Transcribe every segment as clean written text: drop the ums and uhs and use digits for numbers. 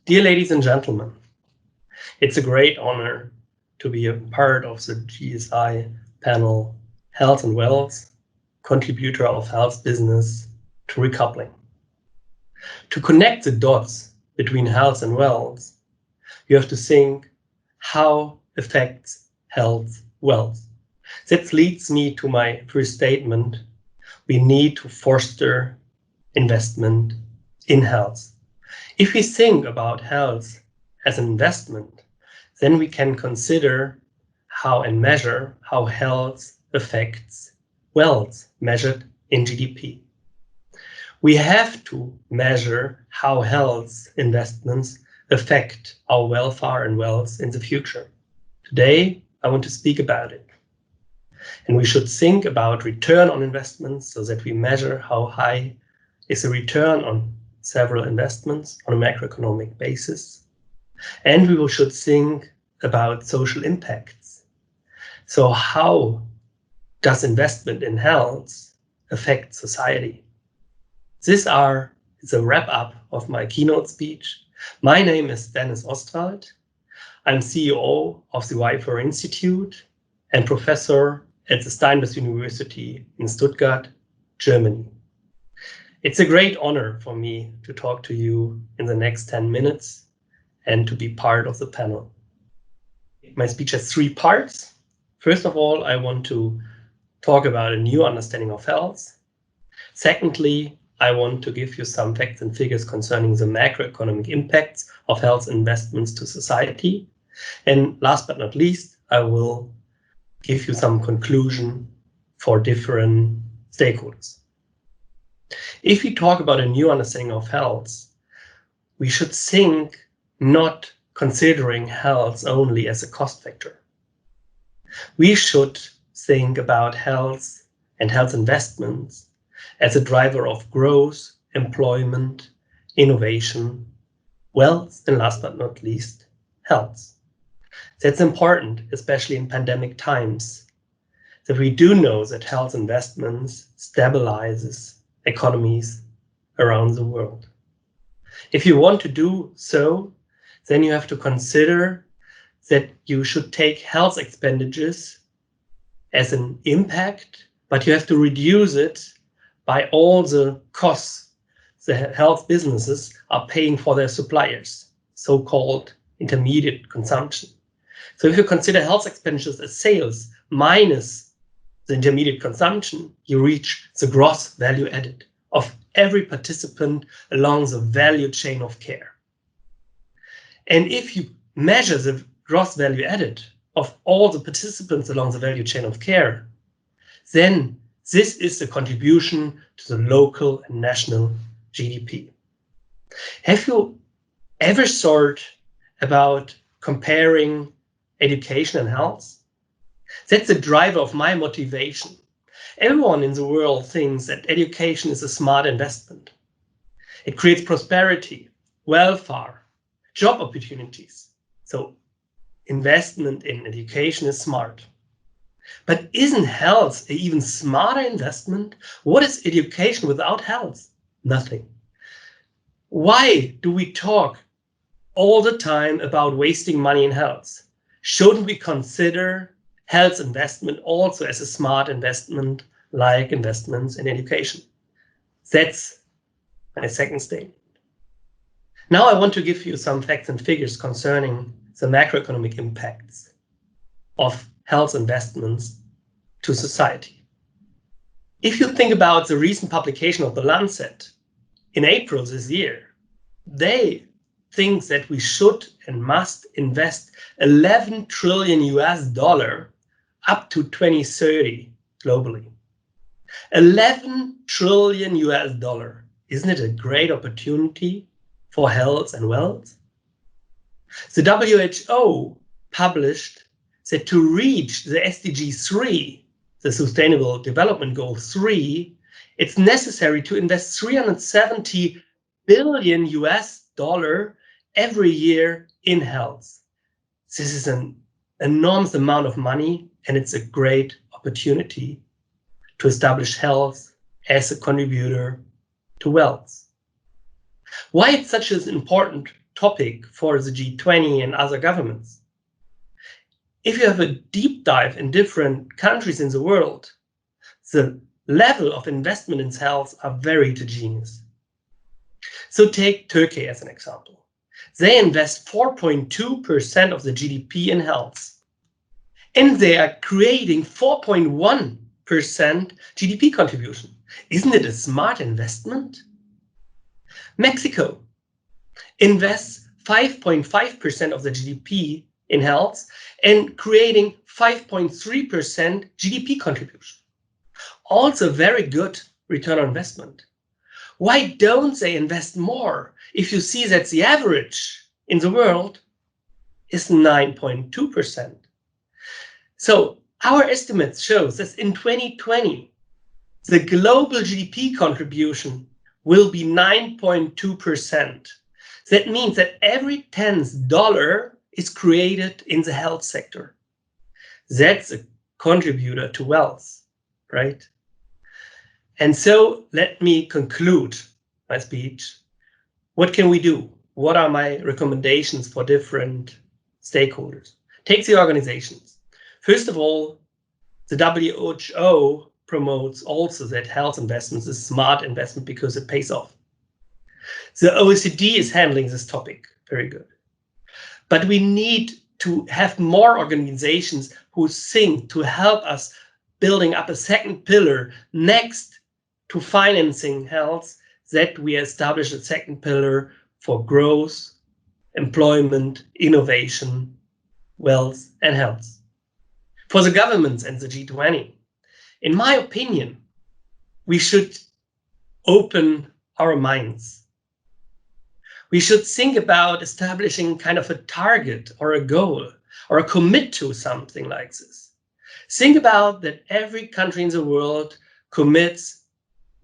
Dear ladies and gentlemen, it's a great honor to be a part of the GSI panel Health and Wealth, Contributor of Health Business to Recoupling. To connect the dots between health and wealth, you have to think how affects health wealth. That leads me to my first statement. We need to foster investment in health. If we think about health as an investment, then we can consider how and measure how health affects wealth measured in GDP. We have to measure how health investments affect our welfare and wealth in the future. Today, I want to speak about it. And we should think about return on investments so that we measure how high is the return on several investments on a macroeconomic basis. And we should think about social impacts. So how does investment in health affect society? These are the wrap-up of my keynote speech. My name is Ostwald. I'm CEO of the WIFO Institute and professor at the Steinbach University in Stuttgart, Germany. It's a great honor for me to talk to you in the next 10 minutes and to be part of the panel. My speech has 3 parts. First of all, I want to talk about a new understanding of health. Secondly, I want to give you some facts and figures concerning the macroeconomic impacts of health investments to society. And last but not least, I will give you some conclusion for different stakeholders. If we talk about a new understanding of health, we should think not considering health only as a cost factor. We should think about health and health investments as a driver of growth, employment, innovation, wealth, and last but not least, health. That's important, especially in pandemic times, that we do know that health investments stabilizes economies around the world. If you want to do so, then you have to consider that you should take health expenditures as an impact, but you have to reduce it by all the costs the health businesses are paying for their suppliers, so-called intermediate consumption. So if you consider health expenditures as sales minus the intermediate consumption, you reach the gross value added of every participant along the value chain of care. And if you measure the gross value added of all the participants along the value chain of care, then this is the contribution to the local and national GDP. Have you ever thought about comparing education and health? That's the driver of my motivation. Everyone in the world thinks that education is a smart investment. It creates prosperity, welfare, job opportunities. So investment in education is smart. But isn't health an even smarter investment? What is education without health? Nothing. Why do we talk all the time about wasting money in health? Shouldn't we consider health investment also as a smart investment like investments in education? That's my second statement. Now I want to give you some facts and figures concerning the macroeconomic impacts of health investments to society. If you think about the recent publication of The Lancet in April this year, they think that we should and must invest $11 trillion up to 2030 globally. $11 trillion. Isn't it a great opportunity for health and wealth? The WHO published that to reach the SDG 3, the Sustainable Development Goal 3, it's necessary to invest $370 billion every year in health. This is an enormous amount of money, and it's a great opportunity to establish health as a contributor to wealth. Why it's such an important topic for the G20 and other governments. If you have a deep dive in different countries in the world, the level of investment in health are very heterogeneous. So take Turkey as an example. They invest 4.2% of the GDP in health, and they are creating 4.1% GDP contribution. Isn't it a smart investment? Mexico invests 5.5% of the GDP in health and creating 5.3% GDP contribution. Also very good return on investment. Why don't they invest more if you see that the average in the world is 9.2%? So our estimates shows that in 2020, the global GDP contribution will be 9.2%. That means that every 10th dollar is created in the health sector. That's a contributor to wealth, right? And so let me conclude my speech. What can we do? What are my recommendations for different stakeholders? Take the organizations. First of all, the WHO promotes also that health investments is smart investment because it pays off. The OECD is handling this topic very good. But we need to have more organizations who think to help us building up a second pillar next to financing health, that we establish a second pillar for growth, employment, innovation, wealth, and health. For the governments and the G20, in my opinion, we should open our minds. We should think about establishing kind of a target or a goal or a commit to something like this. Think about that every country in the world commits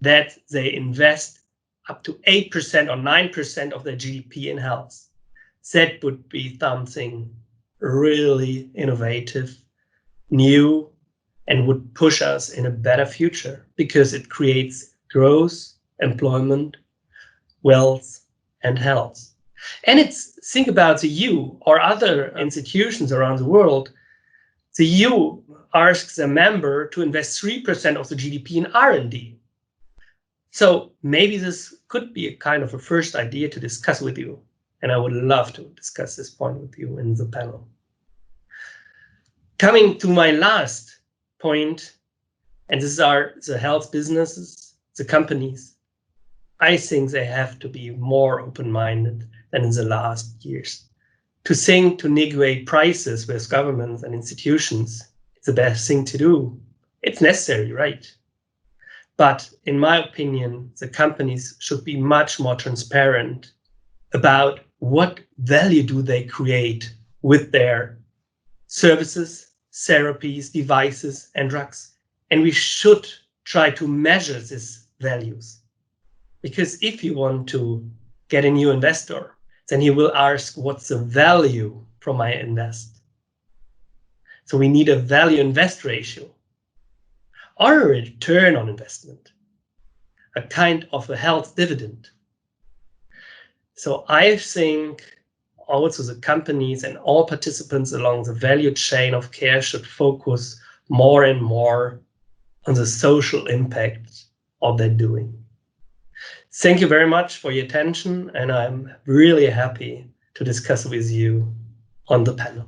that they invest up to 8% or 9% of their GDP in health. That would be something really innovative, new, and would push us in a better future because it creates growth, employment, wealth, and health. And think about the EU or other institutions around the world. The EU asks a member to invest 3% of the GDP in R&D. So maybe this could be a kind of a first idea to discuss with you. And I would love to discuss this point with you in the panel. Coming to my last point, and these are the health businesses, the companies. I think they have to be more open-minded than in the last years. To think to negotiate prices with governments and institutions, it's the best thing to do. It's necessary, right? But in my opinion, the companies should be much more transparent about what value do they create with their services, therapies, devices, and drugs. And we should try to measure these values. Because if you want to get a new investor, then he will ask, what's the value from my invest? So we need a value invest ratio or a return on investment, a kind of a health dividend. So I think also the companies and all participants along the value chain of care should focus more and more on the social impact of their doing. Thank you very much for your attention, and I'm really happy to discuss with you on the panel.